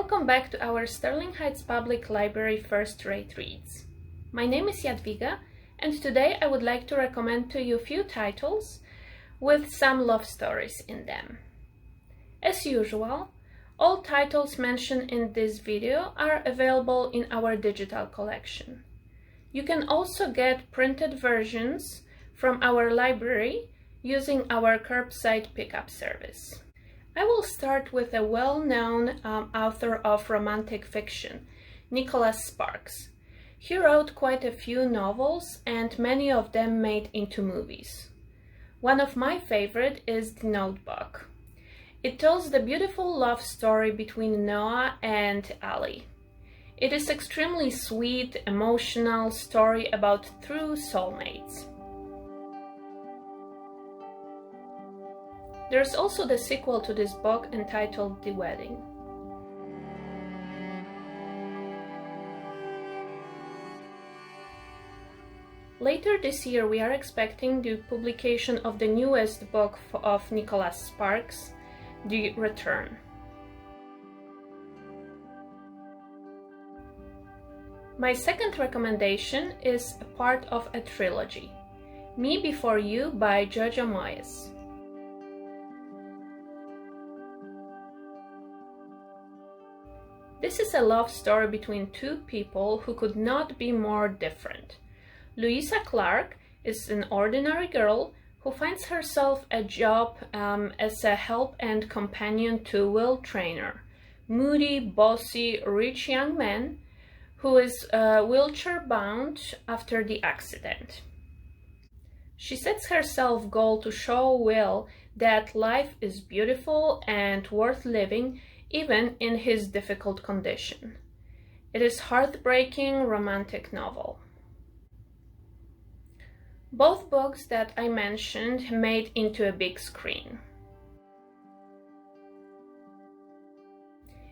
Welcome back to our Sterling Heights Public Library First Rate Reads. My name is Jadwiga, and today I would like to recommend to you a few titles with some love stories in them. As usual, all titles mentioned in this video are available in our digital collection. You can also get printed versions from our library using our curbside pickup service. I will start with a well-known author of romantic fiction, Nicholas Sparks. He wrote quite a few novels and many of them made into movies. One of my favorite is The Notebook. It tells the beautiful love story between Noah and Ali. It is extremely sweet, emotional story about true soulmates. There's also the sequel to this book entitled The Wedding. Later this year we are expecting the publication of the newest book of Nicholas Sparks, The Return. My second recommendation is a part of a trilogy, Me Before You by Jojo Moyes. This is a love story between two people who could not be more different. Louisa Clark is an ordinary girl who finds herself a job as a help and companion to Will Traynor, moody, bossy, rich young man who is wheelchair-bound after the accident. She sets herself goal to show Will that life is beautiful and worth living even in his difficult condition. It is a heartbreaking romantic novel. Both books that I mentioned made into a big screen.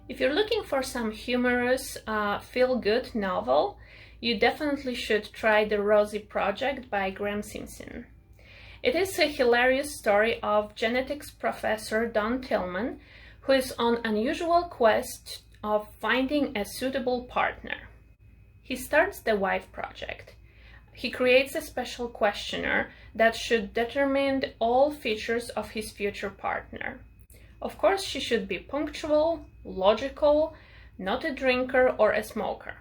If you're looking for some humorous, feel-good novel, you definitely should try The Rosie Project by Graham Simpson. It is a hilarious story of genetics professor Don Tillman, who is on an unusual quest of finding a suitable partner. He starts the Wife Project. He creates a special questionnaire that should determine all features of his future partner. Of course, she should be punctual, logical, not a drinker or a smoker.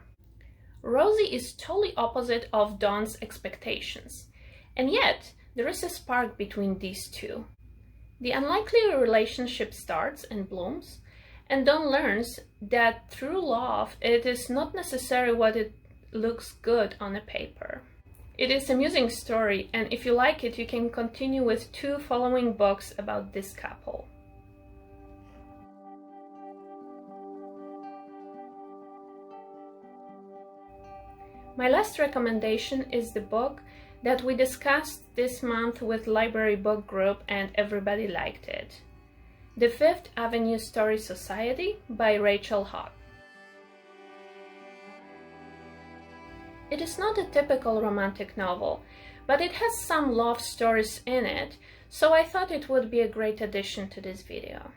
Rosie is totally opposite of Don's expectations, and yet there is a spark between these two. The unlikely relationship starts and blooms, and Don learns that through love, it is not necessarily what it looks good on a paper. It is an amusing story, and if you like it, you can continue with two following books about this couple. My last recommendation is the book that we discussed this month with Library Book Group and everybody liked it. The Fifth Avenue Story Society by Rachel Hogg. It is not a typical romantic novel, but it has some love stories in it, so I thought it would be a great addition to this video.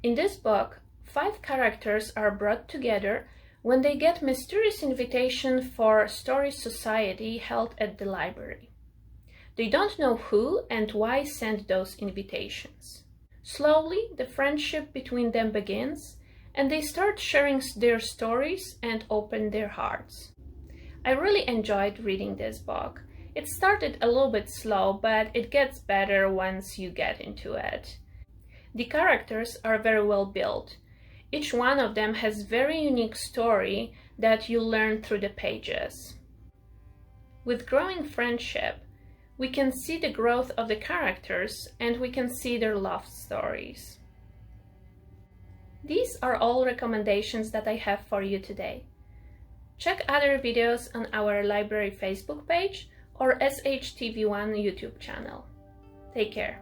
In this book, 5 characters are brought together when they get mysterious invitation for Story Society held at the library. They don't know who and why sent those invitations. Slowly, the friendship between them begins, and they start sharing their stories and open their hearts. I really enjoyed reading this book. It started a little bit slow, but it gets better once you get into it. The characters are very well built. Each one of them has very unique story that you learn through the pages. With growing friendship, we can see the growth of the characters and we can see their love stories. These are all recommendations that I have for you today. Check other videos on our library Facebook page or SHTV1 YouTube channel. Take care.